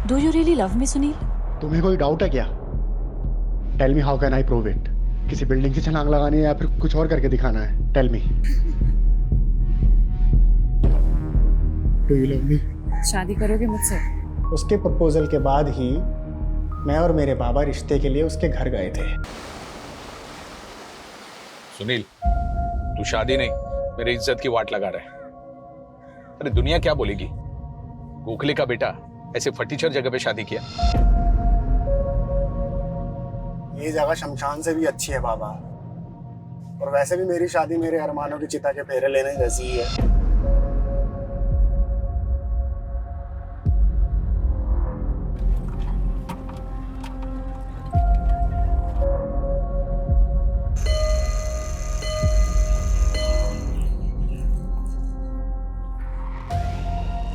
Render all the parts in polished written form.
Do you really love me Sunil? तुम्हें कोई doubt है क्या? Tell me how can I prove it? किसी बिल्डिंग की छलांग लगानी है या फिर कुछ और करके दिखाना है? Tell me. Do you love me? शादी करोगे मुझसे? उसके प्रपोजल के बाद ही मैं और मेरे बाबा रिश्ते के लिए उसके घर गए थे। सुनील, तू शादी नहीं मेरी इज्जत की वाट लगा रहा है। अरे दुनिया क्या बोलेगी? गोखले का बेटा ऐसे फटीचर जगह पे शादी किया। ये जगह शमशान से भी अच्छी है बाबा। और वैसे भी मेरी शादी मेरे अरमानों की चिता के फेरे लेने जैसी ही है।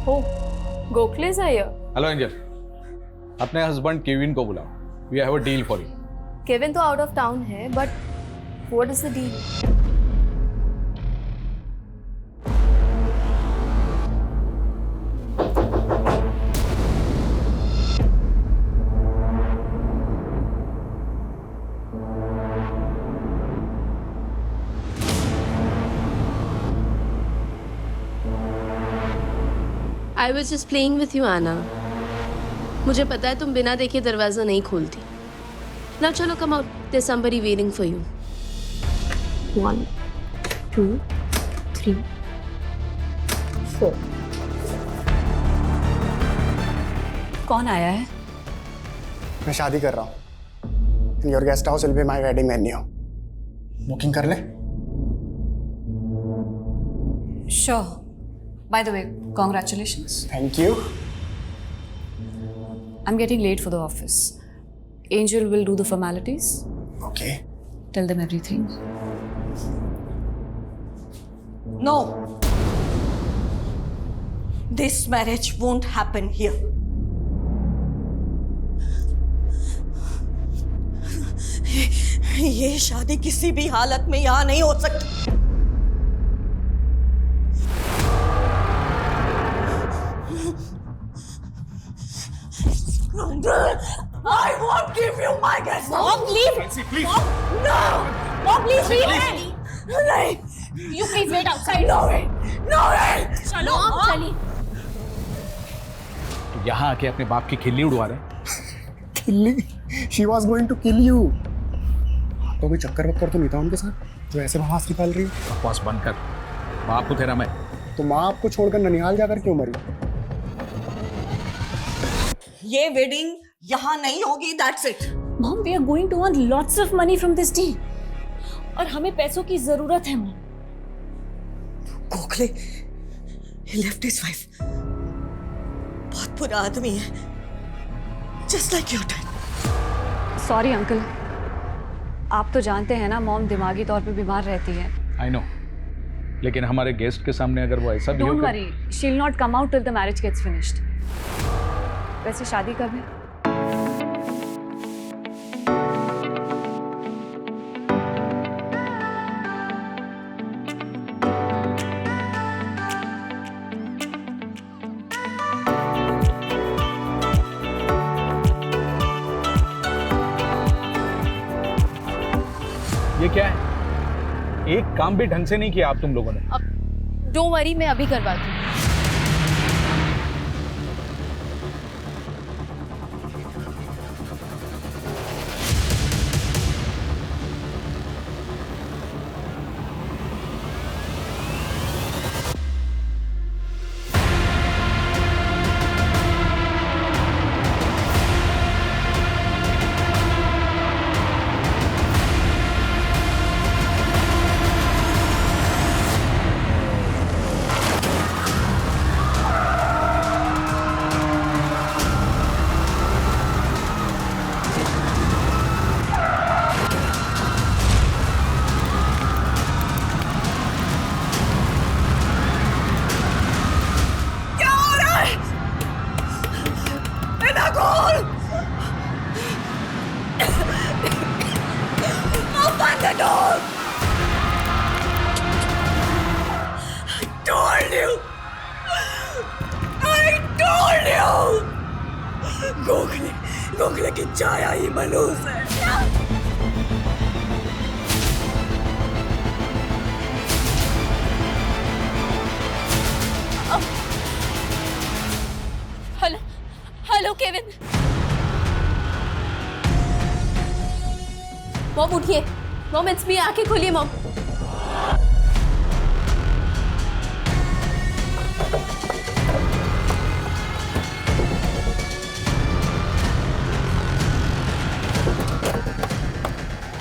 Oh, Gokhle's are here. Hello Angel, अपने हस्बैंड केविन को बुलाओ। We have a deal for you. Kevin तो आउट ऑफ टाउन है, but what is the deal? I was just playing with you, Anna. मुझे पता है तुम बिना देखे दरवाजा नहीं खोलती। Now चलो come out. There's somebody waiting for you. 1, 2, 3, 4. कौन आया है? मैं शादी कर रहा हूँ। Your guest house will be my wedding venue. Booking कर ले। Sure. By the way, congratulations. Thank you. I'm getting late for the office. Angel will do the formalities. Okay. Tell them everything. No. This marriage won't happen here. ये शादी किसी भी हालत में यहाँ नहीं हो सकती। I won't give you my guest. Mom, leave. please. No. Mom, please leave. नहीं. You please wait outside. No way. No way. चलो चली। तू यहाँ आके अपने बाप की खिल्ली उड़वा रहे। किल्ली? She was going to kill you. तो कोई चक्कर वक्कर तो नहीं था उनके साथ जो ऐसे बकवास निकाल रही है? बकवास बंद कर। बाप को तेरा मैं। तो माँ आपको छोड़कर ननिहाल जाकर क्यों मरी? ये वेडिंग यहाँ नहीं होगी. That's it. Mom, we are going to earn lots of money from this deal. और हमें पैसों की जरूरत है, Mom. Gokhale, he left his wife. बहुत बुरा आदमी है. Just like your dad. Sorry, uncle. आप तो जानते हैं ना, मॉम दिमागी तौर पे बीमार रहती है। आई नो, लेकिन हमारे गेस्ट के सामने अगर वो ऐसा Don't worry, she'll not come out till the marriage gets finished. वैसे शादी कब है? ये क्या है? एक काम भी ढंग से नहीं किया आप तुम लोगों ने। डोंट वरी, मैं अभी करवाती हूँ। गोखले गोखले की छाया ही मनहूस है। Hello hello Kevin. मॉम उठिए, मॉम इट्स मी, आंखें खोलिए मॉम।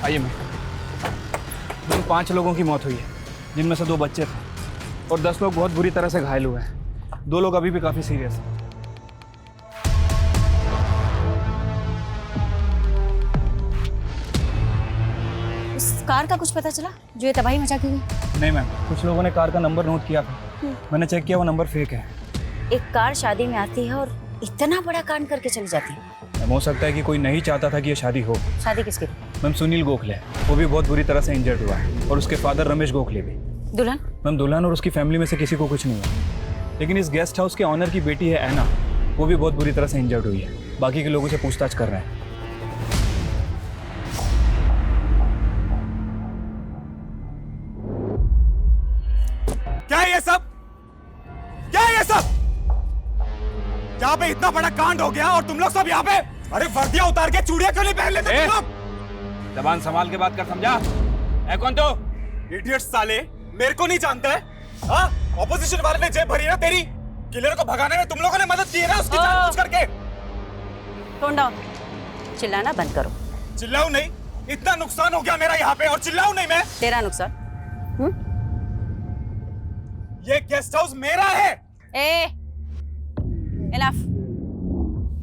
आइए मैम। 5 लोगों की मौत हुई है, जिनमें से 2 बच्चे थे और 10 लोग बहुत बुरी तरह से घायल हुए हैं। 2 लोग अभी भी काफी सीरियस हैं। उस कार का कुछ पता चला जो ये तबाही मचा के गई? नहीं मैम, कुछ लोगों ने कार का नंबर नोट किया था, मैंने चेक किया, वो नंबर फेक है। एक कार शादी में आती है और इतना बड़ा कांड करके चली जाती है। मैम, हो सकता है कि कोई नहीं चाहता था कि ये शादी हो। शादी किसकी? मैम सुनील गोखले, वो भी बहुत बुरी तरह से इंजर्ड हुआ है, और उसके फादर रमेश गोखले भी। दुल्हन? मैम दुल्हन और उसकी फैमिली में से किसी को कुछ नहीं हुआ, लेकिन इस गेस्ट हाउस के ऑनर की बेटी है ऐना, वो भी बहुत बुरी तरह से इंजर्ड हुई है। बाकी के लोगों से पूछताछ कर रहे हैं। क्या है ये सब? क्या है ये सब? यहाँ पे इतना बड़ा कांड हो गया और तुम लोग सब यहाँ पे, अरे वर्दियां उतार के चूड़ियां क्यों नहीं पहन लेते तुम लोग? जबान संभाल के बात कर, समझा? है कौन तो? इडियट साले, मेरे को नहीं जानता है? हाँ, ऑपोजिशन वाले ने जेब भरी ना तेरी, किलर को भगाने में तुम लोगों ने मदद की है ना उसकी जानबूझ करके। टोन डाउन, चिल्लाना बंद करो। चिल्लाऊं नहीं? इतना नुकसान हो गया मेरा यहाँ पे और चिल्लाऊं नहीं मैं? तेरा नुकसान? ये गेस्ट हाउस मेरा है। ए, इनफ।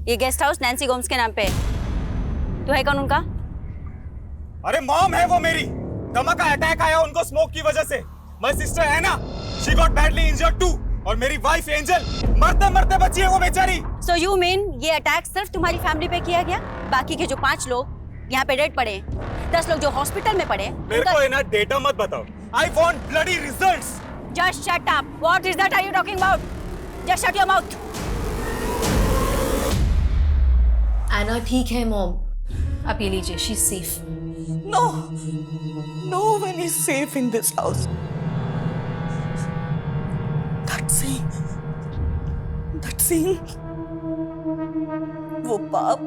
ये गेस्ट हाउस नैन्सी गोम्स के नाम पे है। तू है कौन उनका? अरे मॉम है वो मेरी। दमा का अटैक आया उनको स्मोक की वजह से। माय सिस्टर है ना, she got badly injured too. और मेरी वाइफ एंजल मरते मरते बची है वो बेचारी। So you mean ये अटैक सिर्फ तुम्हारी फैमिली पे किया गया? बाकी के जो 5 लोग यहाँ पे डेड पड़े हैं, 10 लोग जो हॉस्पिटल में पड़े हैं, मेरे को है ना डेटा मत बताओ। I want bloody results. Just shut up. What is that are you talking about? Just shut your mouth. एना ठीक है मॉम, आप ये लीजिए, she is safe. No, no one is safe in this house. That scene, वो पाप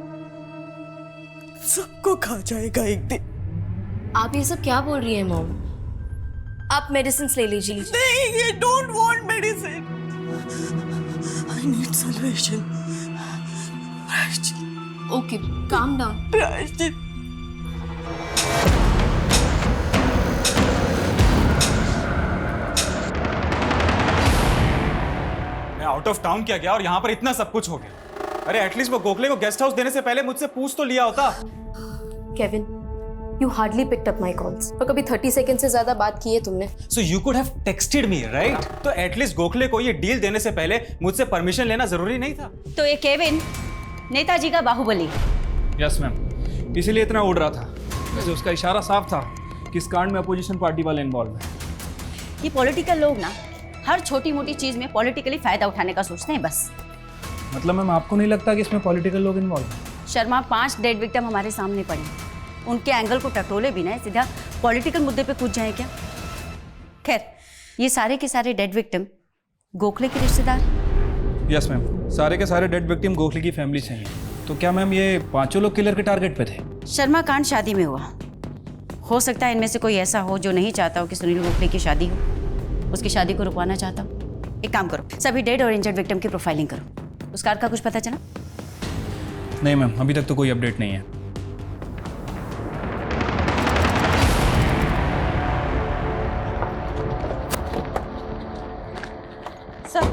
सबको खा जाएगा एक दिन। आप ये सब क्या बोल रही हैं मॉम? आप मेडिसिन ले लीजिए। नहीं, I don't want medicine. I need salvation. Okay, calm down. प्रायश्चित। मैं आउट ऑफ टाउन क्या गया और यहाँ पर इतना सब कुछ हो गया। अरे एटलीस्ट वो गोखले को गेस्ट हाउस देने से पहले मुझसे पूछ तो लिया होता। Kevin, you hardly picked up my calls. और कभी 30 सेकंड से ज्यादा बात की है तुमने। So you could have texted me, right? तो एटलीस्ट गोखले को ये डील देने से पहले मुझसे परमिशन लेना जरूरी नहीं था? तो ये केविन नेताजी का बाहुबली। यस मैम, इसीलिए इतना उड़ रहा था। वैसे उसका इशारा साफ था कि इस कांड में अपोजिशन पार्टी वाले इन्वॉल्व हैं। ये पॉलिटिकल लोग ना हर छोटी मोटी चीज में पॉलिटिकली फायदा उठाने का सोचते हैं बस। मतलब मैम, आपको नहीं लगता कि इसमें पॉलिटिकल लोग इन्वॉल्व हैं? शर्मा, 5 डेड विक्टिम हमारे सामने पड़े, उनके एंगल को टटोले बिना सीधा पॉलिटिकल मुद्दे पे कूद जाए क्या? खैर, ये सारे के सारे डेड विक्टिम गोखले के रिश्तेदार? यस मैम, सारे के सारे डेड विक्टिम गोखले की फैमिली से हैं। तो क्या मैम ये 5 लोग किलर के टारगेट पे थे? शर्मा कांड शादी में हुआ, हो सकता है इनमें से कोई ऐसा हो जो नहीं चाहता हो कि सुनील गोखले की शादी हो, उसकी शादी को रुकवाना चाहता हो। एक काम करो, सभी डेड और इंजर्ड विक्टिम की प्रोफाइलिंग करो। उस कार का कुछ पता चला? नहीं मैम, अभी तक तो कोई अपडेट नहीं है। सर,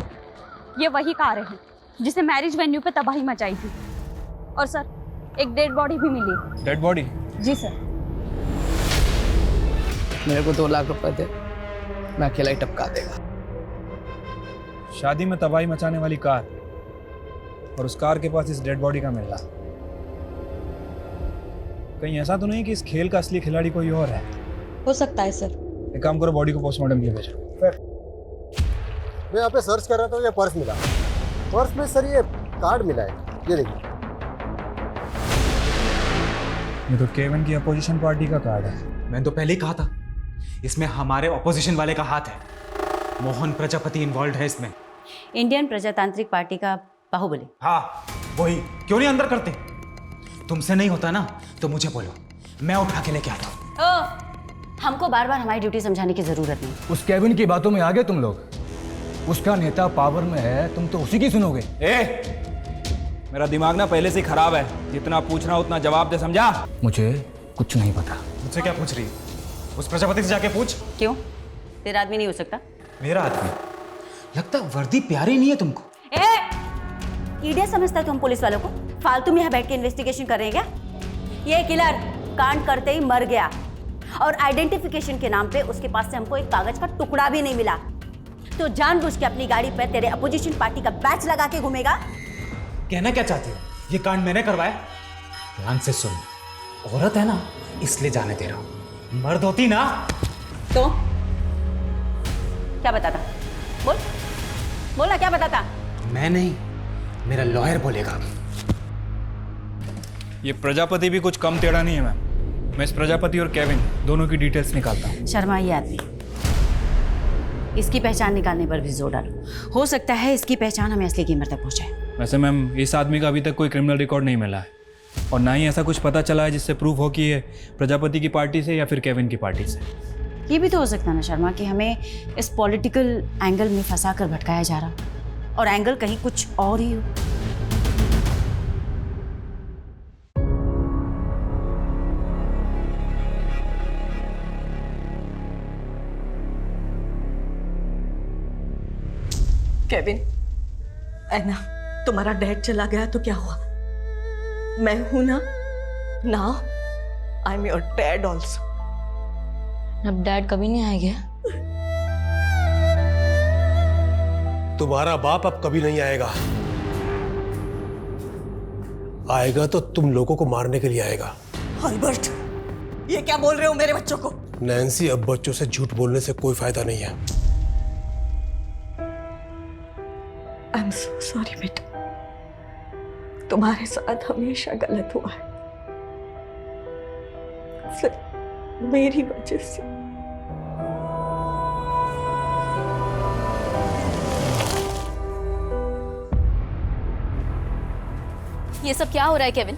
ये वही कार है जिसे मैरिज वेन्यू पे तबाही मचाई थी। और सर, एक डेड बॉडी भी मिली। Dead body? जी सर। मेरे को 2 लाख रुपए दे, मैं अकेला ही टपका देगा। शादी में तबाही मचाने वाली कार और उस कार के पास इस डेड बॉडी का मिलना, कहीं ऐसा तो नहीं कि इस खेल का असली खिलाड़ी कोई और है? हो सकता है सर। एक काम करो, बॉडी को पोस्टमार्टम के लिए भेजो। मैं यहाँ पे सर्च कर रहा था, ये पर्स मिला। पर्स में सर ये कार्ड मिला है, ये देखिए। ये तो केविन की अपोजिशन पार्टी का कार्ड है। मैंने तो पहले ही कहा था, इसमें हमारे ऑपोजिशन वाले का हाथ है। मोहन प्रजापति इन्वॉल्व है इसमें। इंडियन प्रजातांत्रिक पार्टी का बाहुबली। हाँ वही, क्यों नहीं अंदर करते? तुमसे नहीं होता ना तो मुझे बोलो, मैं उठा के लेके आता हूँ। हमको बार बार हमारी ड्यूटी समझाने की जरूरत नहीं। उस केविन की बातों में आ गए तुम लोग। उसका नेता पावर में है, तुम तो उसी की सुनोगे। मेरा दिमाग ना पहले से ही खराब है, जितना पूछना उतना जवाब दे, समझा? मुझे कुछ नहीं पता। मुझसे क्या पूछ रही है? उस प्रजापति से जाके पूछ। क्यों? तेरा आदमी नहीं हो सकता? मेरा आदमी? लगता वर्दी प्यारी नहीं है तुमको। ईडियट समझता है तुम पुलिस वालों को? फालतू में यहाँ बैठ के इन्वेस्टिगेशन कर रहे हैं क्या? ये किलर कांड करते ही मर गया और आइडेंटिफिकेशन के नाम पे उसके पास से हमको एक कागज का टुकड़ा भी नहीं मिला। तो जानबूझ के अपनी गाड़ी पे तेरे अपोजिशन पार्टी का बैच लगा के घूमेगा। कहना क्या चाहती हो? ये कांड मैंने करवाया? ध्यान से सुन, औरत है ना इसलिए जाने दे रहा हूं। मर्द होती ना तो क्या बताता? बोल बोला, क्या बताता? मैं नहीं, मेरा लॉयर बोलेगा। ये प्रजापति भी कुछ कम टेढ़ा नहीं है मैम। मैं इस प्रजापति और केविन दोनों की डिटेल्स निकालता हूँ। शर्मा ये आदमी, इसकी पहचान निकालने पर भी जोर डालो। हो सकता है इसकी पहचान हमें असली कीमत तक पहुंचाए। वैसे मैम इस आदमी का अभी तक कोई क्रिमिनल रिकॉर्ड नहीं मिला है और ना ही ऐसा कुछ पता चला है जिससे प्रूफ हो कि ये प्रजापति की पार्टी से या फिर केविन की पार्टी से। ये भी तो हो सकता है ना शर्मा कि हमें इस पॉलिटिकल एंगल में फंसा कर भटकाया जा रहा और एंगल कहीं कुछ और ही हो। केविन, ऐना, तुम्हारा डैड चला गया तो क्या हुआ? मैं हूं ना। Now I am your dad also. अब डैड कभी नहीं आएगा। तुम्हारा बाप अब कभी नहीं आएगा। आएगा तो तुम लोगों को मारने के लिए आएगा। अल्बर्ट, ये क्या बोल रहे हो मेरे बच्चों को? नैन्सी, अब बच्चों से झूठ बोलने से कोई फायदा नहीं है। आई एम सो सॉरी बेटा, तुम्हारे साथ हमेशा गलत हुआ है, सिर्फ मेरी वजह से। ये सब क्या हो रहा है केविन?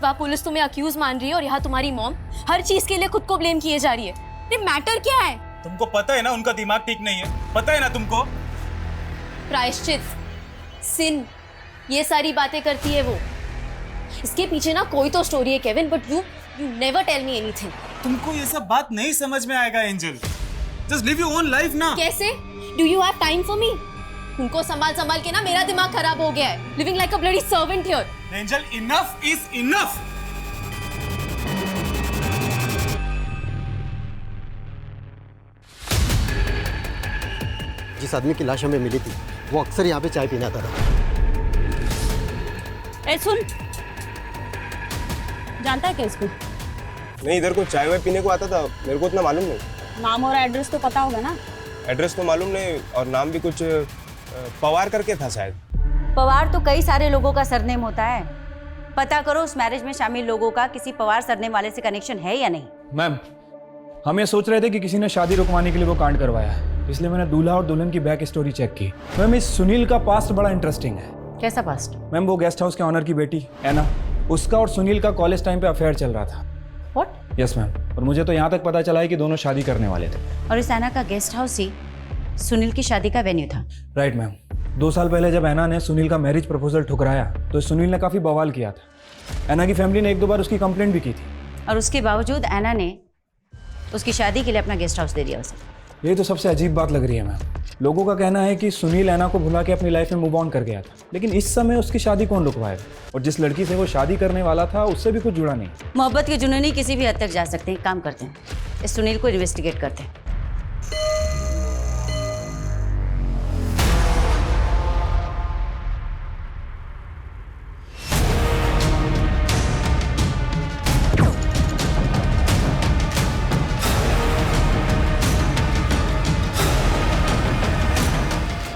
वहाँ पुलिस तुम्हें अक्यूज मान रही है और यहाँ तुम्हारी मॉम हर चीज के लिए खुद को ब्लेम किए जा रही है। ये मैटर क्या है? तुमको पता है ना उनका दिमाग ठीक नहीं है, पता है ना तुमको? प्रायश्चित, सिन, ये सारी बातें करती है वो। इसके पीछे ना कोई तो स्टोरी है Kevin, but you never tell me anything. तुमको ये सब बात नहीं समझ में आएगा Angel. Just live your own life ना। कैसे? Do you have time for me? उनको संभाल संभाल के ना मेरा दिमाग खराब हो गया है। Living like a bloody servant here. Angel, enough is enough. जिस आदमी की लाश हमें मिली थी वो अक्सर यहाँ पे चाय पीने आता था। ए सुन, जानता है क्या इसको? नहीं, इधर को चाय वाय पीने को आता था, मेरे को उतना मालूम नहीं। नाम और एड्रेस तो पता होगा ना? एड्रेस तो मालूम नहीं और नाम भी कुछ पवार करके था शायद। पवार तो कई सारे लोगों का सरनेम होता है। पता करो उस मैरिज में शामिल लोगों का किसी पवार सरनेम वाले से कनेक्शन है या नहीं। मैम, हम ये सोच रहे थे कि किसी ने शादी रुकवाने के लिए वो कांड करवाया है, इसलिए मैंने दूल्हा और दुल्हन की बैक स्टोरी चेक की। मैम, इस सुनील का पास्ट बड़ा इंटरेस्टिंग है। कैसा पास्ट? मैम, वो गेस्ट हाउस के ऑनर की बेटी ऐना, उसका और सुनील का कॉलेज टाइम पे अफेयर चल रहा था। व्हाट? यस मैम, और मुझे तो यहाँ तक पता चला है कि दोनों शादी करने वाले थे। और इस ऐना का गेस्ट हाउस ही सुनील की शादी का वेन्यू था। Right ma'am. 2 साल पहले जब ऐना ने सुनील का मैरिज प्रपोजल ठुकराया तो सुनील ने काफी बवाल किया था। ऐना की फैमिली ने 1-2 बार उसकी कंप्लेंट भी की थी और उसके बावजूद ऐना ने उसकी शादी के लिए अपना गेस्ट हाउस दे दिया उसे। यही तो सबसे अजीब बात लग रही है मैम। लोगों का कहना है कि सुनील ऐना को भुला के अपनी लाइफ में मूव ऑन कर गया था, लेकिन इस समय उसकी शादी कौन रुकवाएगा? और जिस लड़की से वो शादी करने वाला था उससे भी कुछ जुड़ा नहीं। मोहब्बत के जुनूनी किसी भी हद तक जा सकते हैं। काम करते हैं, इस सुनील को इन्वेस्टिगेट करते हैं।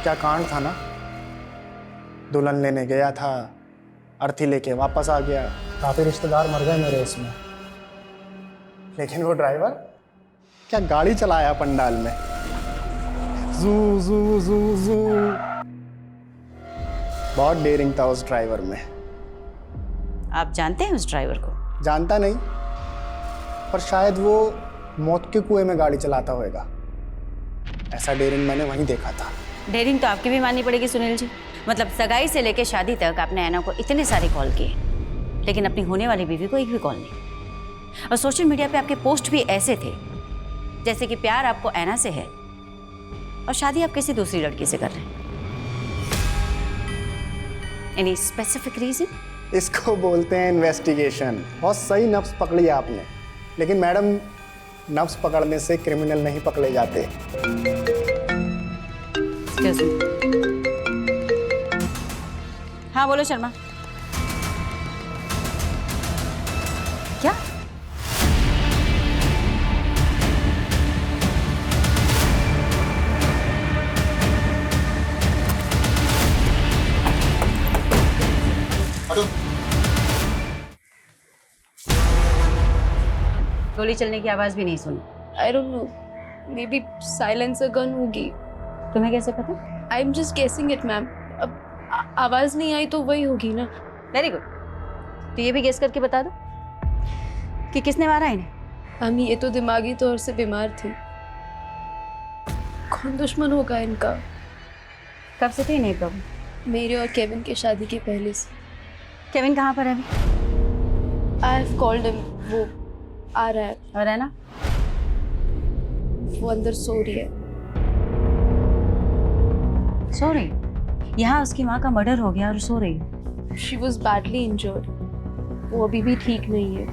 क्या कांड था ना, दुल्हन लेने गया था, अर्थी लेके वापस आ गया। काफी रिश्तेदार मर गए मेरे इसमें। लेकिन वो ड्राइवर क्या गाड़ी चलाया पंडाल में, जू जू जू जू। बहुत डेयरिंग था उस ड्राइवर में। आप जानते हैं उस ड्राइवर को? जानता नहीं, पर शायद वो मौत के कुएं में गाड़ी चलाता होगा। ऐसा डेयरिंग मैंने वहीं देखा था। डेयरिंग तो आपकी भी माननी पड़ेगी सुनील जी। मतलब सगाई से लेकर शादी तक आपने ऐना को इतने सारे कॉल किए, लेकिन अपनी होने वाली बीवी को एक भी कॉल नहीं। और सोशल मीडिया पे आपके पोस्ट भी ऐसे थे जैसे कि प्यार आपको ऐना से है और शादी आप किसी दूसरी लड़की से कर रहे हैं। Any specific reason? इसको बोलते हैं इन्वेस्टिगेशन। बहुत सही नब्ज पकड़ी आपने, लेकिन मैडम नब्ज पकड़ने से क्रिमिनल नहीं पकड़े जाते। Excuse me. हाँ बोलो शर्मा। क्या? गोली चलने की आवाज भी नहीं सुनी। I don't know. Maybe silencer gun होगी। तुम्हें कैसे पता? I'm just guessing it, ma'am. अब आवाज नहीं आई तो वही होगी ना। Very good. तो ये भी गेस करके बता दो कि किसने मारा इन्हें। हम ये तो दिमागी तौर से बीमार थे। कौन दुश्मन होगा इनका? कब से थी नहीं प्रॉब्लम? मेरे और केविन के शादी के पहले से। केविन कहाँ पर है अभी? I have called him। वो आ रहा है। और है ना? वो अंदर सो रही है। सो रही? यहाँ उसकी माँ का मर्डर हो गया और सो रही है। She was badly injured। वो अभी भी ठीक नहीं है।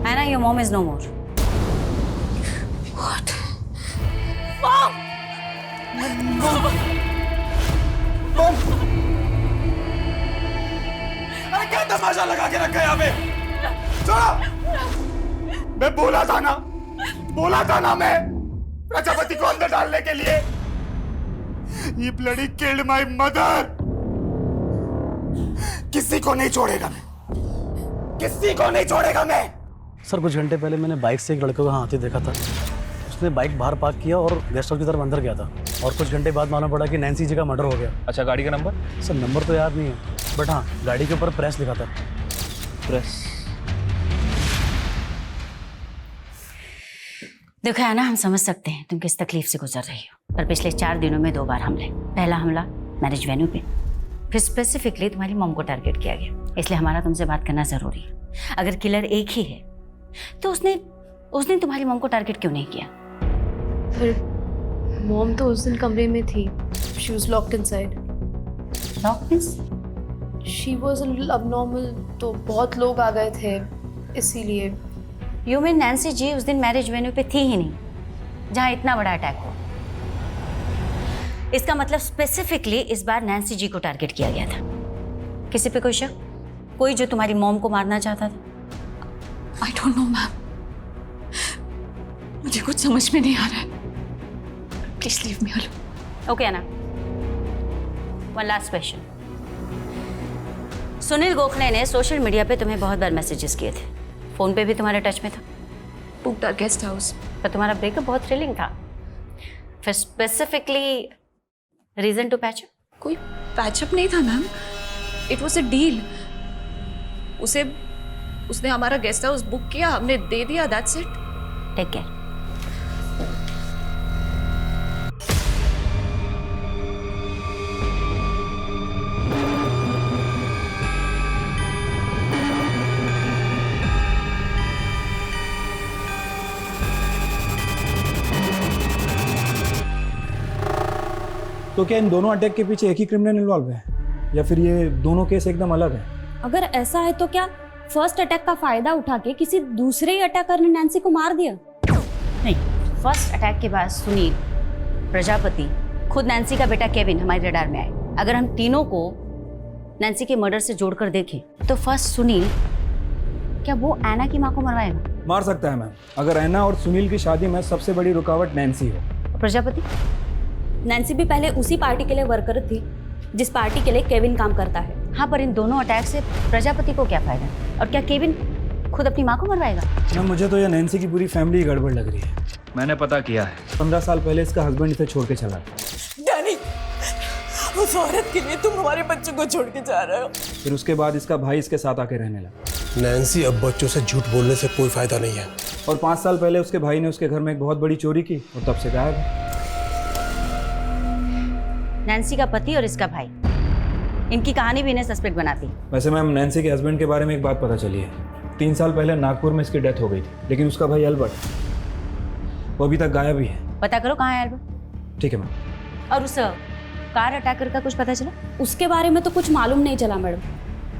Anna, your mom is no more. What? Mom! अरे क्या तमाशा लगा के रखा है यहाँ पे? छोड़ो! मैं बोला था ना मैं प्रजापति को अंदर डालने के लिए। ये ब्लडी किल्ड माय मदर। किसी को नहीं छोड़ेगा मैं, किसी को नहीं छोड़ेगा मैं। सर कुछ घंटे पहले मैंने बाइक से एक लड़के को हाथी देखा था। उसने बाइक बाहर पार्क किया और गेस्ट हाउस की तरफ अंदर गया था, और कुछ घंटे बाद मालूम पड़ा कि नैन्सी जी का मर्डर हो गया। अच्छा, गाड़ी का नंबर? सर नंबर तो याद नहीं है, बट हाँ गाड़ी के ऊपर प्रेस लिखा था। प्रेस? देखो है ना, हम समझ सकते हैं तुम किस तकलीफ से गुजर रही हो, पर पिछले 4 दिनों में 2 बार हमले। पहला हमला मैरिज वेन्यू पे, फिर स्पेसिफिकली तुम्हारी मॉम को टारगेट किया गया। इसलिए हमारा तुमसे बात करना जरूरी है। अगर किलर एक ही है तो उसने तुम्हारी मॉम को टारगेट क्यों नहीं किया? फिर मॉम तो उस दिन कमरे में थी। She was locked inside। Locked means? She was a little abnormal, तो बहुत लोग आ गए थे इसीलिए। You mean नैन्सी जी उस दिन मैरिज वेन्यू पे थी ही नहीं जहाँ इतना बड़ा अटैक हुआ? इसका मतलब स्पेसिफिकली इस बार नैन्सी जी को टारगेट किया गया था। किसी पे कोई शक? कोई जो तुम्हारी मॉम को मारना चाहता था? I don't know, ma'am. मुझे कुछ समझ में नहीं आ रहा है। Please leave me alone. Okay ना, one last question. Sunil Gokhale ने सोशल मीडिया पे तुम्हें बहुत बार मैसेजेस किए थे, फोन पे भी तुम्हारे टच में था। Booked our guest house. पर तुम्हारा ब्रेकअप बहुत थ्रिलिंग था। फिर स्पेसिफिकली रीजन टू पैचअप? कोई पैचअप नहीं था ma'am, it was a deal. उसने हमारा गेस्ट हाउस बुक किया, हमने दे दिया, दैट्स इट। Take care. तो क्या इन दोनों अटैक के पीछे एक ही क्रिमिनल इन्वॉल्व है, या फिर ये दोनों केस एकदम अलग है? अगर ऐसा है तो क्या फर्स्ट अटैक का फायदा उठा के किसी दूसरे ही अटैकर ने नैन्सी को मार दिया? नहीं, फर्स्ट अटैक के बाद सुनील, प्रजापति, खुद नैन्सी का बेटा केविन हमारे रडार में आए। अगर हम तीनों को नैन्सी के मर्डर से जोड़कर देखें तो फर्स्ट सुनील, क्या वो ऐना की माँ को मरवाएगा? मार सकता है मैम, अगर ऐना और सुनील की शादी में सबसे बड़ी रुकावट नैन्सी हो। प्रजापति? नैन्सी भी पहले उसी पार्टी के लिए वर्कर थी जिस पार्टी के लिए केविन काम करता है। हाँ, पर इन दोनों अटैक से प्रजापति को क्या फायदा? और क्या केविन खुद अपनी माँ को मरवाएगा? ना, मुझे तो ये नैन्सी की पूरी फैमिली गड़बड़ लग रही है। मैंने पता किया है, 15 साल पहले इसका हस्बैंड इसे छोड़ के चला। डैनी, उस औरत के लिए तुम हमारे बच्चों को छोड़ के जा रहे हो। फिर उसके बाद इसका भाई इसके साथ आके रहने लगा। नैन्सी, अब बच्चों से झूठ बोलने से कोई फायदा नहीं है। और 5 साल पहले उसके भाई ने उसके घर में एक बहुत बड़ी चोरी की और तब से गायब है। नैन्सी का पति और इसका भाई, इनकी कहानी भी इन्हें सस्पेक्ट बनाती। वैसे मैम, नैन्सी के हस्बैंड के बारे में एक बात पता चली है। 3 साल पहले नागपुर में इसकी डेथ हो गई थी, लेकिन उसका भाई अल्बर्ट, वो अभी तक गायब ही है। पता करो कहाँ है अल्बर्ट। ठीक है मैम। और उस कार अटैकर का कुछ पता चला? उसके बारे में तो कुछ मालूम नहीं चला मैडम,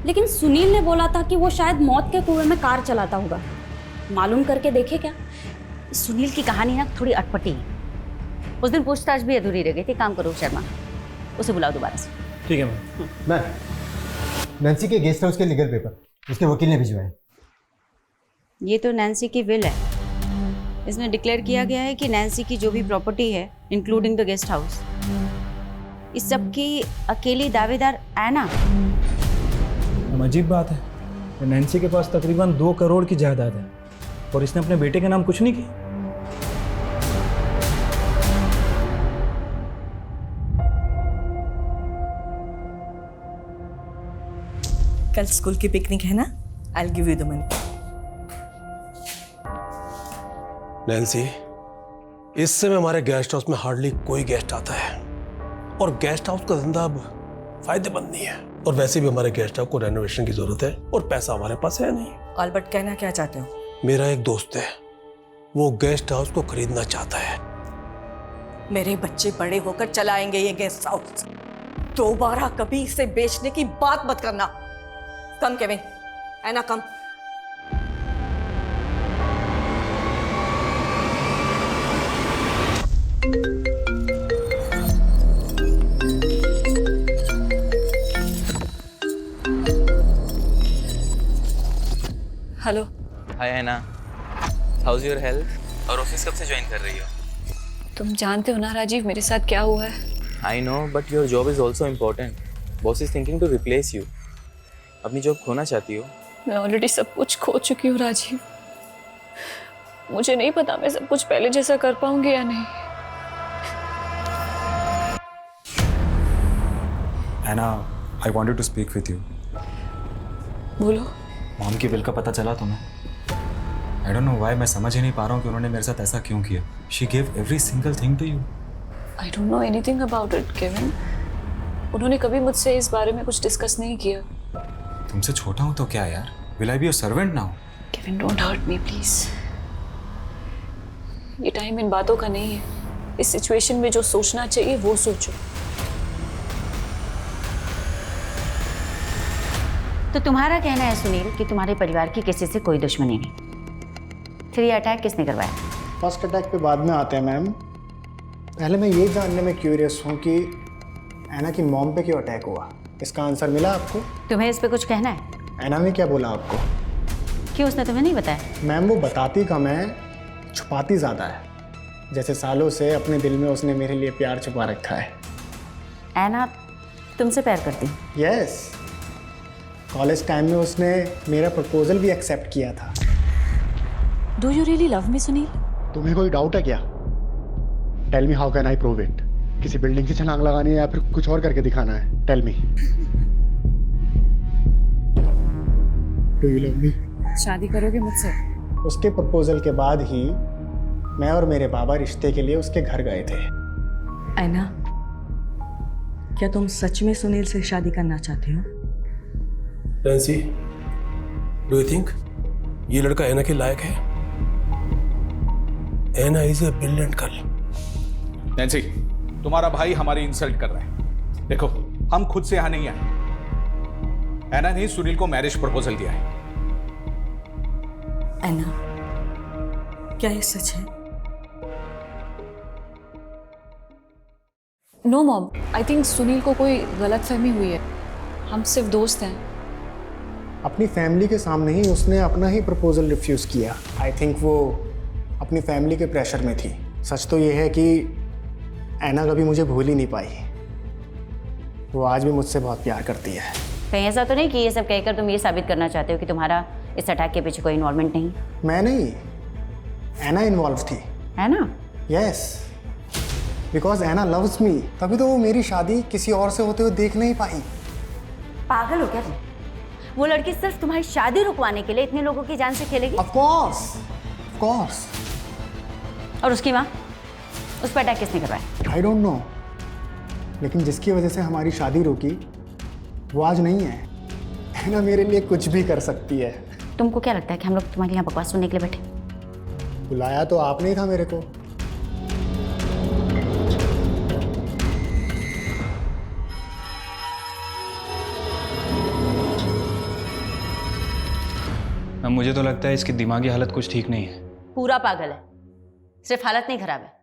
लेकिन सुनील ने बोला था कि वो शायद मौत के कुएं में कार चलाता होगा। मालूम करके देखे क्या? सुनील की कहानी ना थोड़ी अटपटी है। उस दिन पूछताछ भी अधूरी रह गई थी। काम करो शर्मा, उसे बुलाओ दोबारा से। ठीक है मैम। मैम, नैन्सी के गेस्ट हाउस के लीगल पेपर उसके वकील ने भिजवाए। ये तो नैन्सी की विल है। इसमें डिक्लेयर किया गया है कि नैन्सी की जो भी प्रॉपर्टी है, इंक्लूडिंग द गेस्ट हाउस, इस सब की अकेली दावेदार ऐना। अजीब बात है, नैन्सी के पास तकरीबन 2 करोड़ की जायदाद है और इसने अपने बेटे के नाम कुछ नहीं किया। कल स्कूल की पिकनिक है ना, I'll give you the money. Nancy, इस समय हमारे गेस्ट हाउस में हार्डली कोई गेस्ट आता है और गेस्ट हाउस का धंधा अब फायदेमंद नहीं है। और वैसे भी हमारे गेस्ट हाउस को रेनोवेशन की जरूरत है और पैसा हमारे पास है नहीं। ऑल्बर्ट, कहना क्या चाहते हो? मेरा एक दोस्त है, वो गेस्ट हाउस को खरीदना चाहता है। मेरे बच्चे बड़े होकर चलाएंगे ये गेस्ट हाउस। दोबारा कभी इसे बेचने की बात मत करना। Come Kevin, Anna come. Hello. Hi Anna, how's your health? और ऑफिस कब से ज्वाइन कर रही हो? तुम जानते हो ना राजीव, मेरे साथ क्या हुआ है। I know, but your job is also important. Boss is thinking to replace you. अपनी जॉब खोना चाहती हो? मैं ऑलरेडी सब कुछ खो चुकी हूँ राजीव। मुझे नहीं पता मैं सब कुछ पहले जैसा कर पाऊंगी या नहीं। ऐना, I wanted to speak with you. बोलो। मॉम की बिल का पता चला तुम्हें? I don't know why, मैं समझ ही नहीं पा रहा हूँ कि उन्होंने मेरे साथ ऐसा क्यों किया। She gave every single thing to you. I don't know anything about it, Kevin. उन्होंने कभी मुझसे इस बारे में कुछ डिस्कस नहीं किया। तुमसे छोटा हूँ तो क्या यार? Will I be your servant now? Kevin, don't hurt me, please. ये टाइम इन बातों का नहीं है। इस सिचुएशन में जो सोचना चाहिए वो सोचो। तो तुम्हारा कहना है सुनील कि तुम्हारे परिवार की किसी से कोई दुश्मनी नहीं। फिर ये अटैक किसने करवाया? फर्स्ट अटैक पे बाद में आते हैं मैम। पहले मैं ये जानने में क्यूरियस हूँ कि ऐना की मॉम पे क्यों अटैक हुआ। इसका आंसर मिला आपको? तुम्हें इस पे कुछ कहना है? ऐना ने क्या बोला आपको? क्यों, उसने तुम्हें नहीं बताया? मैम, वो बताती कम है, छुपाती ज़्यादा है। जैसे सालों से अपने दिल में उसने मेरे लिए प्यार छुपा रखा है। ऐना तुमसे प्यार करती? यस। कॉलेज टाइम में उसने मेरा प्रपोजल भी एक्सेप्ट किया था। Do you really love me Sunil? तुम्हें कोई डाउट है क्या? Tell me how can I prove it? किसी बिल्डिंग से छलांग लगानी है या फिर कुछ और करके दिखाना है? Tell me. Do you love me? शादी करोगे मुझसे? उसके प्रपोजल के बाद ही मैं और मेरे बाबा रिश्ते के लिए उसके घर गए थे। ऐना, क्या तुम सच में सुनील से शादी करना चाहते हो? नैन्सी, डू यू थिंक ये लड़का ऐना के लायक है? Anna is a brilliant girl. Nancy, तुम्हारा भाई हमारी इंसल्ट कर रहा है। देखो, हम खुद से यहां नहीं आए। ऐना ने सुनील को मैरिज प्रपोजल दिया है। ऐना, क्या ये सच है? No mom, I think Sunil को कोई गलतफहमी हुई है। हम सिर्फ दोस्त हैं। अपनी फैमिली के सामने ही उसने अपना ही प्रपोजल रिफ्यूज़ किया। आई थिंक वो अपनी फैमिली के प्रेशर में थी। सच तो ये है कि ऐना कभी मुझे भूल ही नहीं पाई। वो आज भी मुझसे बहुत प्यार करती है। कहीं ऐसा तो नहीं कि ये सब कहकर तुम ये साबित करना चाहते हो कि तुम्हारा इस अटैक के पीछे कोई इन्वॉल्वमेंट नहीं? मैं नहीं, ऐना इन्वॉल्व थी। है ना? Yes, because Anna loves me, तभी तो वो मेरी शादी किसी और से होते हुए देख नहीं पाई। पागल हो क्या तुम? वो लड़की सिर्फ तुम्हारी शादी रुकवाने के लिए इतने लोगों की जान से खेलेगी? Of course, of course. और उसकी माँ, उस पर अटैक किसने करवाया? आई डोंट नो, लेकिन जिसकी वजह से हमारी शादी रुकी वो आज नहीं है। ऐना मेरे लिए कुछ भी कर सकती है। तुमको क्या लगता है कि हम लोग तुम्हारे यहाँ बकवास सुनने के लिए बैठे? बुलाया तो आपने ही था मेरे को। मुझे तो लगता है इसकी दिमागी हालत कुछ ठीक नहीं है। पूरा पागल है, सिर्फ हालत नहीं खराब है।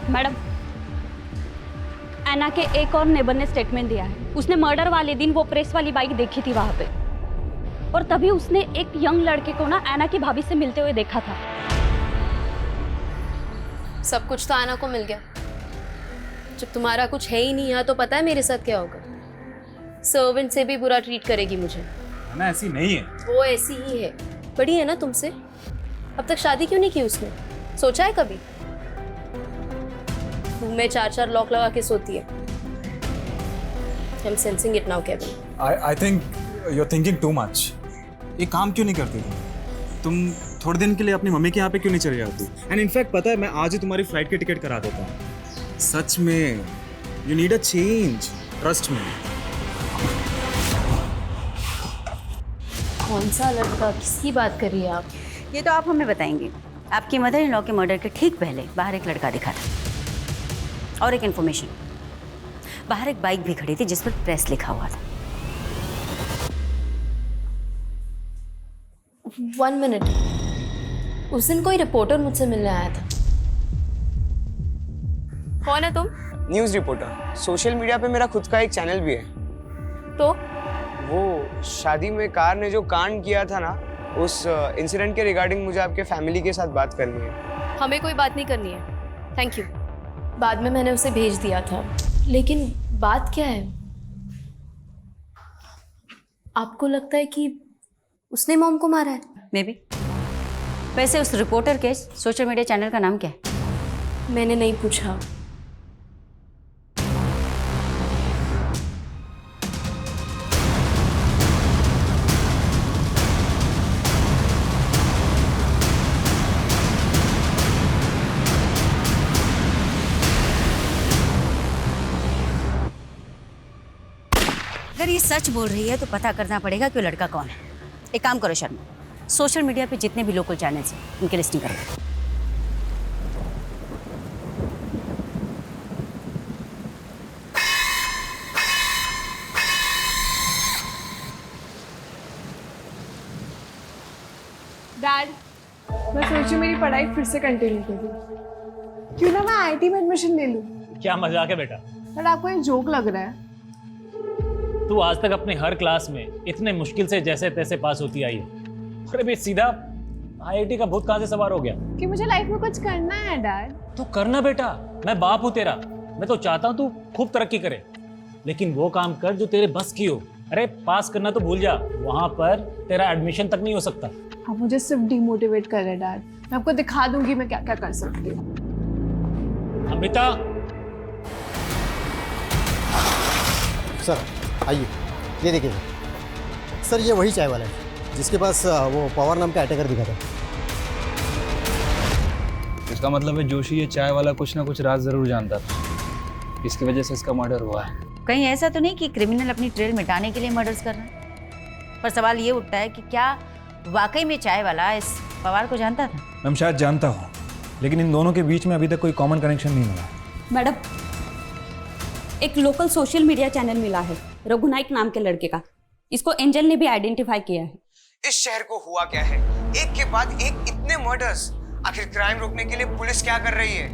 मैडम, ऐना के एक और नेबर ने स्टेटमेंट दिया है। उसने मर्डर वाले दिन वो प्रेस वाली बाइक देखी थी वहां पे, और तभी उसने एक यंग लड़के को ना ऐना की भाभी से मिलते हुए देखा था। सब कुछ तो ऐना को मिल गया। जब तुम्हारा कुछ है ही नहीं यहाँ, तो पता है मेरे साथ क्या होगा? सर्वेंट से भी बुरा ट्रीट करेगी मुझे। ना ऐसी नहीं है। वो ऐसी ही है। बड़ी है ना तुमसे। अब तक शादी क्यों नहीं की उसने? सोचा है कभी? रूम में 4-4 लॉक लगा के सोती है। I'm sensing it now, Kevin. I think you're thinking too much. ये काम क्यों नहीं करती तुम? थोड़े दिन के लिए अपनी मम्मी के यहाँ पे क्यों नहीं चली जाती? एंड इनफैक्ट पता है, मैं आज ही तुम्हारी फ्लाइट की टिकट करा देता हूँ। सच में, you need a change. Trust me. कौन सा लड़का? किसकी बात कर रही है आप? ये तो आप हमें बताएंगे। आपकी मदर इन लॉ के मर्डर के ठीक पहले बाहर एक लड़का दिखा था, और एक इन्फॉर्मेशन, बाहर एक बाइक भी खड़ी थी जिस पर प्रेस लिखा हुआ था। 1 मिनट, उस दिन कोई रिपोर्टर मुझसे मिलने आया था। कौन है तुम? News reporter. सोशल मीडिया पे मेरा खुद का एक चैनल भी है। तो वो शादी में कार ने जो कांड किया था ना, उस इंसिडेंट के रिगार्डिंग मुझे आपके फैमिली के साथ बात करनी है। हमें कोई बात नहीं करनी है, थैंक यू। बाद में मैंने उसे भेज दिया था, लेकिन बात क्या है? आपको लगता है कि उसने मॉम को मारा है? May be. वैसे उस रिपोर्टर के सोशल मीडिया चैनल का नाम क्या है? मैंने नहीं पूछा। अगर ये सच बोल रही है तो पता करना पड़ेगा कि वो लड़का कौन है। एक काम करो शर्मा, सोशल मीडिया पे जितने भी लोकल चैनल्स हैं उनकी लिस्टिंग करो। डैड, मैं सोची मेरी पढ़ाई फिर से कंटिन्यू करूँ। क्यों ना मैं आईटी में एडमिशन ले लूँ। क्या मजाक है बेटा? डैड, आपको ये जोक लग रहा है? तू आज तक अपनी हर क्लास में इतने मुश्किल से जैसे तैसे पास होती आई है, और अभी सीधा आईआईटी का भूत कहाँ से सवार हो गया? कि मुझे लाइफ में कुछ करना है डैड। तो करना बेटा, मैं बाप हूँ तेरा। मैं तो चाहता हूँ तू खूब तरक्की करे, लेकिन वो काम कर जो तेरे बस की हो। अरे पास करना तो भूल जा, वहां पर तेरा एडमिशन तक नहीं हो सकता। आप मुझे सिर्फ डिमोटिवेट कर रहे हैं डैड। मैं आपको दिखा दूंगी मैं क्या क्या कर सकती हूँ। अमृता, सर आइए, ये देखिए सर, ये वही चाय वाला है जिसके पास वो पवार नाम का अटैकर दिखा था। इसका मतलब है जोशी ये चाय वाला कुछ ना कुछ राज जरूर जानता था, इसकी वजह से इसका मर्डर हुआ है। कहीं ऐसा तो नहीं कि क्रिमिनल अपनी ट्रेल मिटाने के लिए मर्डर्स कर रहा है? पर सवाल ये उठता है कि क्या वाकई में चाय वाला इस पवार को जानता था? मैं शायद जानता हूँ, लेकिन इन दोनों के बीच में अभी तक कोई कॉमन कनेक्शन नहीं मिला। मैडम, एक लोकल सोशल मीडिया चैनल मिला है रघुनाइक नाम के लड़के का। इसको एंजल ने भी आइडेंटिफाई किया है। इस शहर को हुआ क्या है? एक के बाद एक इतने मर्डर्स। आखिर क्राइम रोकने के लिए पुलिस क्या कर रही है?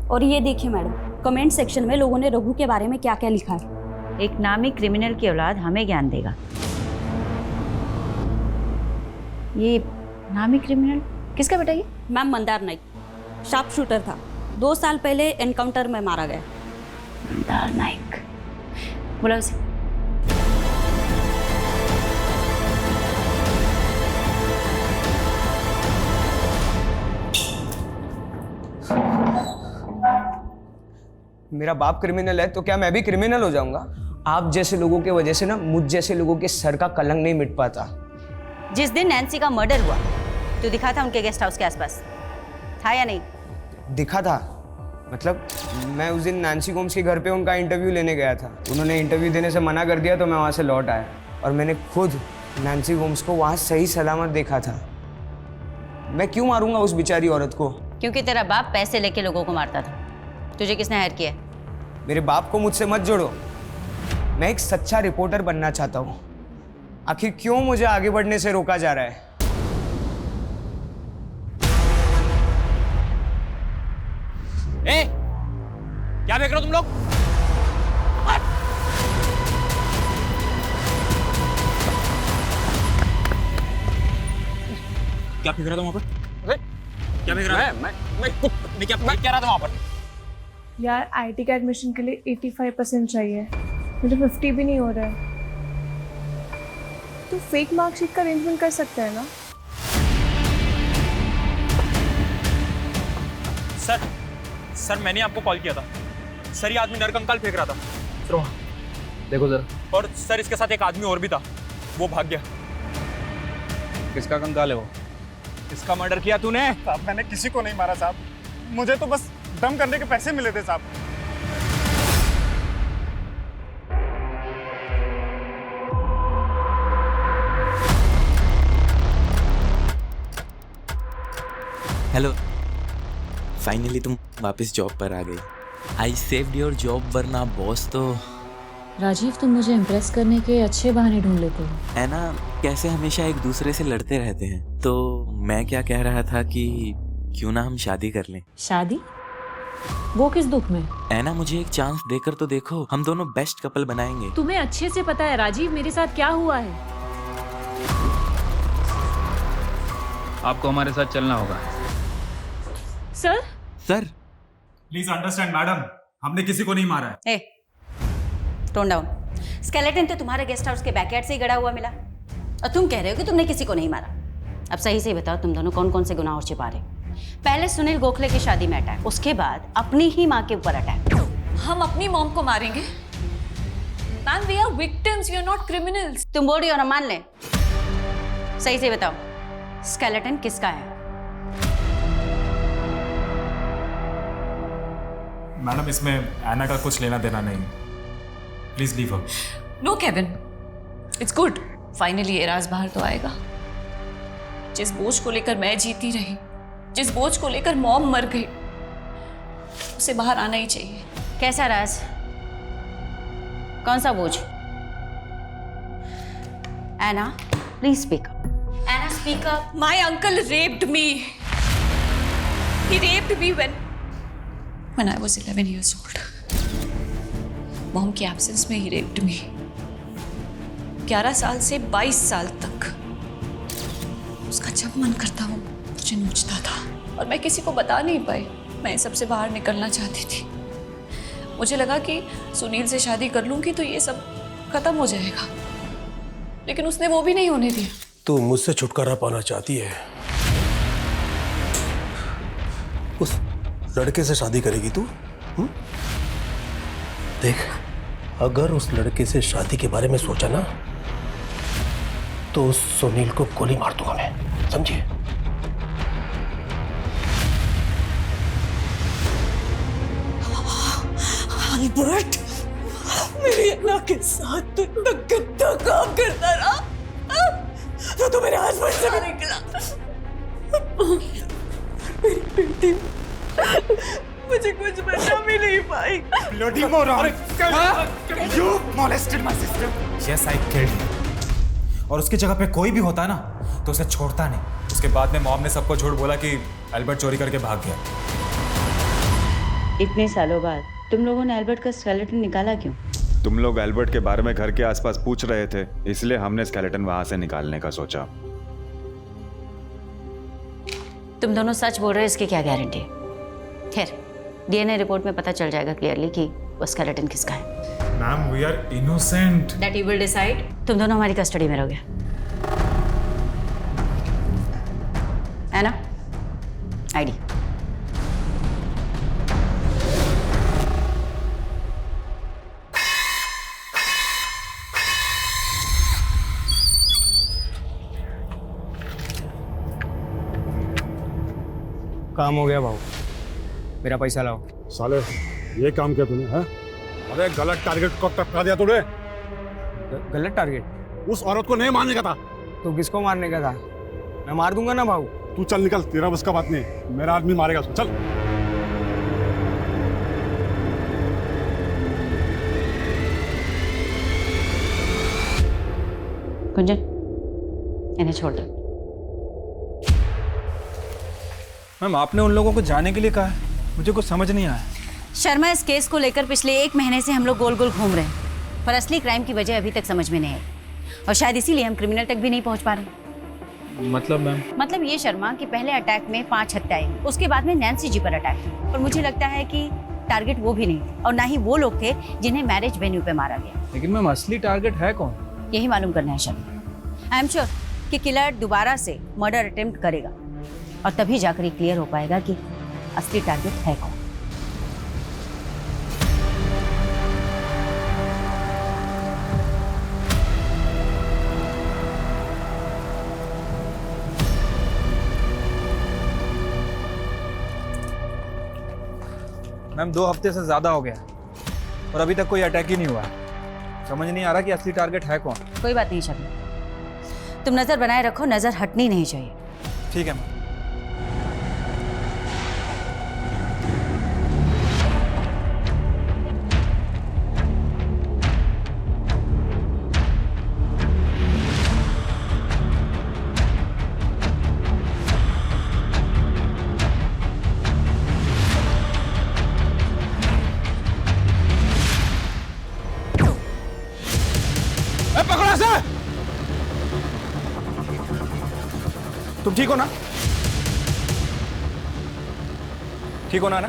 और ये देखिए मैडम, कमेंट सेक्शन में लोगों ने रघु के बारे में क्या क्या लिखा है। एक नामी क्रिमिनल की औलाद हमें ज्ञान देगा। ये नामी क्रिमिनल किसका बेटा ये? Ma'am Mandar Naik sharp shooter था, 2 साल पहले एनकाउंटर में मारा गया। मंदार नाइक, बोला उसे। मेरा बाप क्रिमिनल है तो क्या मैं भी क्रिमिनल हो जाऊंगा? आप जैसे लोगों की वजह से ना मुझ जैसे लोगों के सर का कलंक नहीं मिट पाता। जिस दिन नैन्सी का मर्डर हुआ तो दिखा था उनके गेस्ट हाउस के आसपास, था या नहीं? दिखा था, मतलब मैं उस दिन नैन्सी गोम्स के घर पे उनका इंटरव्यू लेने गया था। उन्होंने इंटरव्यू देने से मना कर दिया तो मैं वहाँ से लौट आया और मैंने खुद नैन्सी गोम्स को वहाँ सही सलामत देखा था। मैं क्यों मारूंगा उस बेचारी औरत को? क्योंकि तेरा बाप पैसे लेके लोगों को मारता था। तुझे किसने हायर किया? मेरे बाप को मुझसे मत जोड़ो। मैं एक सच्चा रिपोर्टर बनना चाहता हूँ। आखिर क्यों मुझे आगे बढ़ने से रोका जा रहा है? ए, क्या देख रहे हो तुम लोग? क्या फेंक रहा था वहां पर? क्या फेंक रहा था? मैं क्या रहा था वहां पर? यार आईटी का एडमिशन के लिए 85% चाहिए, मुझे 50 भी नहीं हो रहा है। तो फेक मार्कशीट का अरेंजमेंट कर सकते हैं ना? सर मैंने आपको कॉल किया था। सर ये आदमी नरकंकाल फेंक रहा था। सर वहाँ देखो जरा। और सर इसके साथ एक आदमी और भी था, वो भाग गया। किसका कंकाल है वो? किसका मर्डर किया तूने? साहब मैंने किसी को नहीं मारा साहब, मुझे तो बस दम करने के पैसे मिले थे साहब। हेलो, फाइनली तुम वापस जॉब पर आ गई। आई सेव्ड योर जॉब, वरना बॉस तो। राजीव, तुम मुझे इम्प्रेस करने के अच्छे बहाने ढूंढ लेते हो। है ना, कैसे हमेशा एक दूसरे से लड़ते रहते हैं। तो मैं क्या कह रहा था कि क्यों ना हम शादी कर लें। शादी? वो किस दुख में? है ना, मुझे एक चांस देकर तो देखो, हम दोनों बेस्ट कपल बनाएंगे। तुम्हें अच्छे से पता है राजीव मेरे साथ क्या हुआ है। आपको हमारे साथ चलना होगा। सर प्लीज अंडरस्टैंड मैडम, हमने किसी को नहीं मारा है। ए, टोन डाउन। स्केलेटन तो तुम्हारे गेस्ट हाउस के बैकयार्ड से ही गड़ा हुआ मिला और तुम कह रहे हो कि तुमने किसी को नहीं मारा। अब सही से बताओ, तुम दोनों कौन कौन से गुनाह छिपा रहे? पहले सुनील गोखले की शादी में अटैक, उसके बाद अपनी ही माँ के ऊपर अटैक। हम अपनी मॉम को मारेंगे? Ma'am, we are victims, you are not criminals. तुम बोल रही हो ना, मान ले। सही से बताओ, स्केलेटन किसका है? मैडम, इसमें एना का कुछ लेना देना नहीं, please leave her. No Kevin, it's good, finally Eraj बाहर तो आएगा। जिस बोझ को लेकर मैं जीती रही, जिस बोझ को लेकर मॉम मर गई, उसे बाहर आना ही चाहिए। कैसा राज? कौन सा बोझ? Anna, please speak up. Anna, speak up. My uncle raped me. He raped me when I was 11 years old. Mom की एब्सेंस में ही रेप्ड मी। 11 साल से 22 साल तक उसका जब मन करता वो मुझे नोचता था और मैं किसी को बता नहीं पाई। मैं सबसे बाहर निकलना चाहती थी। मुझे लगा कि सुनील से शादी कर लूंगी तो ये सब खत्म हो जाएगा, लेकिन उसने वो भी नहीं होने दिया। तू मुझसे छुटकारा पाना चाहती है, उस लड़के से शादी करेगी तू? देख, अगर उस लड़के से शादी के बारे में सोचा ना तो उस सुनील को गोली मार दूंगा मैं, समझिए? अल्बर्ट, मेरी अन्ना के साथ तू इतना गंदा काम करता रहा तो मेरे हस्बैंड से भी निकला। मेरी बेटी मुझे कुछ बचा भी नहीं पाई। Bloody moron! You molested my sister. Yes, I killed him. और उसकी जगह पे कोई भी होता ना तो उसे छोड़ता नहीं। उसके बाद में मॉम ने सबको झूठ बोला कि अल्बर्ट चोरी करके भाग गया। इतने सालों बाद तुम लोगों ने अल्बर्ट का स्केलेटन निकाला क्यों? तुम लोग अल्बर्ट के बारे में घर के आसपास पूछ रहे थे, इसलिए हमने स्केलेटन वहां से निकालने का सोचा। तुम दोनों सच बोल रहे हो इसकी क्या गारंटी है? खैर, डीएनए रिपोर्ट में पता चल जाएगा क्लियरली कि वो स्केलेटन किसका है। Ma'am we are innocent. That you will decide. तुम दोनों हमारी कस्टडी में रहोगे, है ना? आईडी। काम हो गया भाऊ, मेरा पैसा लाओ। साले ये काम किया तूने? है? अरे गलत टारगेट को टपका दिया तूने। गलत टारगेट? उस औरत को नहीं मारने का था। तो किसको मारने का था? मैं मार दूंगा ना भाऊ। तू चल निकल, तेरा बस का बात नहीं, मेरा आदमी मारेगा उसको। चल। कुंजन, इन्हें छोड़ दो। मैम आपने उन लोगों को जाने के लिए कहा है, मुझे कुछ समझ नहीं आया। शर्मा, इस केस को लेकर पिछले 1 महीने से हम लोग गोल गोल घूम रहे हैं, पर असली क्राइम की वजह अभी तक समझ में नहीं आई, और शायद इसीलिए हम क्रिमिनल तक भी नहीं पहुंच पा रहे। मतलब मैम? मतलब ये शर्मा कि पहले अटैक में 5 हत्याएं, उसके बाद में नैन्सी जी पर अटैक, और मुझे लगता है कि टारगेट वो भी नहीं थे, और ना ही वो लोग थे जिन्हें मैरिज वेन्यू पे मारा गया। लेकिन मैम असली टारगेट है कौन? यही मालूम करना है शर्मा। आई एम श्योर कि किलर दोबारा से मर्डर अटेम्प्ट करेगा, और तभी जाकर ये क्लियर हो पाएगा कि असली टारगेट है कौन। मैम 2 हफ्ते से ज्यादा हो गया और अभी तक कोई अटैक ही नहीं हुआ। समझ नहीं आ रहा कि असली टारगेट है कौन। कोई बात नहीं शर्मा, तुम नजर बनाए रखो, नजर हटनी नहीं चाहिए। ठीक है मैम। पकड़ो इसे। तुम ठीक हो ना? ठीक हो ना?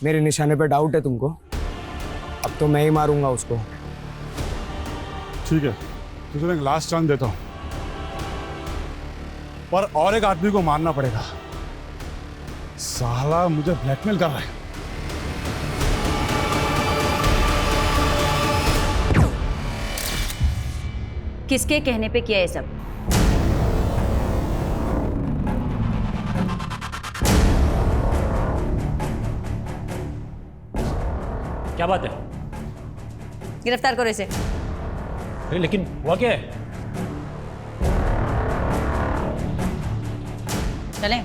मेरे निशाने पे डाउट है तुमको? अब तो मैं ही मारूंगा उसको। ठीक है, तुझे एक लास्ट चांस देता हूं, पर और एक आदमी को मारना पड़ेगा। साला मुझे ब्लैकमेल कर रहा है। किसके कहने पे किया ये सब? क्या बात है? गिरफ्तार करो इसे। अरे लेकिन हुआ क्या है? चलें।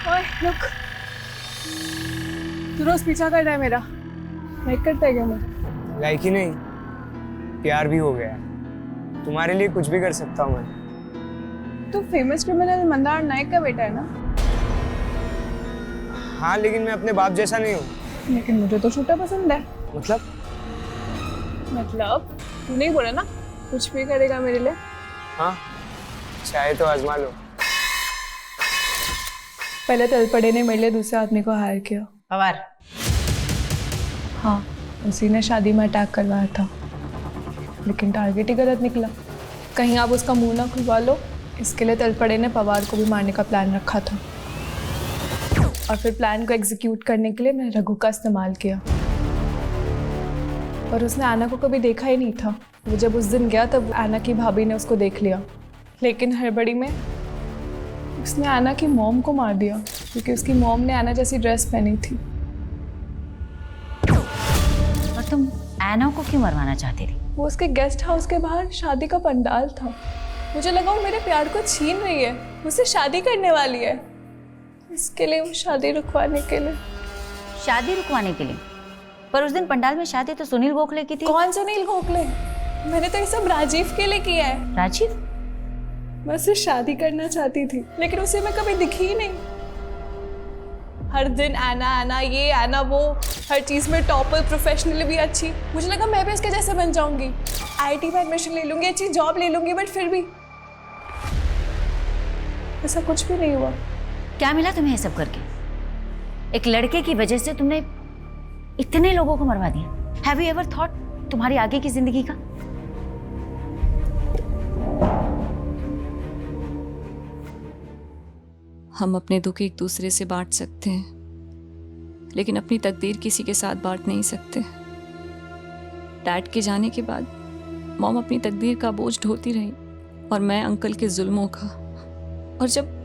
ओए रुक, तू रोज पीछा कर रहा है मेरा, लाइक करता है क्या मुझे? लाइक ही नहीं, प्यार भी हो गया। तुम्हारे लिए कुछ भी कर सकता हूँ मैं। तू फेमस क्रिमिनल मंदार नायक का बेटा है ना? हाँ, लेकिन मैं अपने बाप जैसा नहीं हूँ। लेकिन मुझे तो छोटा पसंद है। मतलब तू नहीं बोला ना कुछ भी करेगा मेरे लिए? हाँ, चाहे तो आजमा लो। पहले तलपड़े ने मेरे लिए दूसरे आदमी को हायर किया। पवार? हाँ, उसी ने शादी में अटैक करवाया था, लेकिन टारगेट ही गलत निकला। कहीं आप उसका मुंह ना खुलवा लो, इसके लिए तलपड़े ने पवार को भी मारने का प्लान रखा था, और फिर प्लान को एग्जीक्यूट करने के लिए मैंने रघु का इस्तेमाल किया। और उसने आना को कभी देखा ही नहीं था। वो जब उस दिन गया तब आना की भाभी ने उसको देख लिया, लेकिन हड़बड़ी में उसने आना की मॉम को मार दिया, क्योंकि उसकी मॉम ने आना जैसी ड्रेस पहनी थी। और तुम आना को क्यों मरवाना चाहती थी? वो उसके गेस्ट हाउस के बाहर शादी का पंडाल था। मुझे लगा वो मेरे प्यार को छीन रही है, मुझसे शादी करने वाली है। इसके लिए वो शादी रुकवाने के लिए। शादी रुकवाने के लिए? पर उस दिन पंडाल में शादी तो सुनील गोखले की थी। कौन सुनील गोखले? मैंने तो ये सब राजीव के लिए किया है। राजीव? मैं उससे शादी करना चाहती थी, लेकिन उसे मैं कभी दिखी ही नहीं। हर दिन आना आना, ये आना वो, हर चीज़ में टॉपर, प्रोफेशनली भी अच्छी। मुझे लगा मैं भी इसके जैसे बन जाऊंगी, आईटी में एडमिशन ले लूंगी, अच्छी जॉब ले लूंगी, बट फिर भी ऐसा कुछ भी नहीं हुआ। क्या मिला तुम्हें ये सब करके? एक लड़के की वजह से तुमने इतने लोगों को मरवा दिया। हैव यू एवर थॉट तुम्हारी आगे की जिंदगी का? हम अपने दुख एक दूसरे से बांट सकते हैं, लेकिन अपनी तकदीर किसी के साथ बांट नहीं सकते। डैड के जाने के बाद मॉम अपनी तकदीर का बोझ ढोती रही और मैं अंकल के जुल्मों का। और जब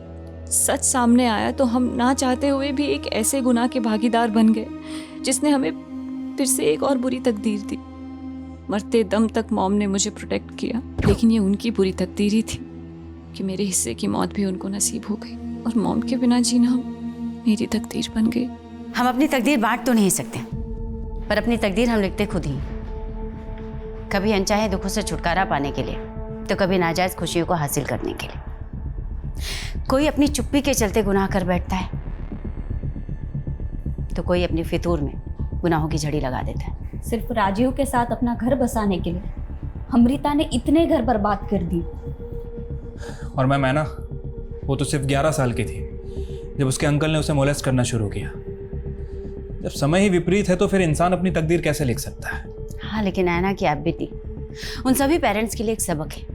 सच सामने आया तो हम ना चाहते हुए भी एक ऐसे गुनाह के भागीदार बन गए जिसने हमें फिर से एक और बुरी तकदीर दी। मरते दम तक मॉम ने मुझे प्रोटेक्ट किया, लेकिन ये उनकी बुरी तकदीर ही थी कि मेरे हिस्से की मौत भी उनको नसीब हो गई और मॉम के बिना जीना मेरी तकदीर बन गई। हम अपनी तकदीर बांट तो नहीं सकते, पर अपनी तकदीर हम लिखते खुद ही। कभी अनचाहे दुखों से छुटकारा पाने के लिए, तो कभी नाजायज खुशियों को हासिल करने के लिए। कोई अपनी चुप्पी के चलते गुनाह कर बैठता है, तो कोई अपनी फितूर में गुनाहों की झड़ी लगा देता है। सिर्फ राजीव के साथ अपना घर बसाने के लिए अमृता ने इतने घर बर्बाद कर दिए। और मैं ना, वो तो सिर्फ 11 साल की थी जब उसके अंकल ने उसे मोलेस्ट करना शुरू किया। जब समय ही विपरीत है तो फिर इंसान अपनी तकदीर कैसे लिख सकता है? हाँ, लेकिन ऐना की आप बेटी उन सभी पेरेंट्स के लिए एक सबक है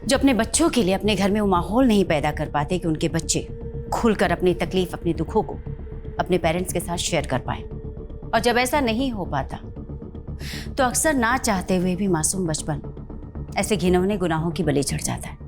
जो अपने बच्चों के लिए अपने घर में वो माहौल नहीं पैदा कर पाते कि उनके बच्चे खुलकर अपनी तकलीफ, अपने दुखों को अपने पेरेंट्स के साथ शेयर कर पाए। और जब ऐसा नहीं हो पाता तो अक्सर ना चाहते हुए भी मासूम बचपन ऐसे घिनौने गुनाहों की बलि चढ़ जाता है।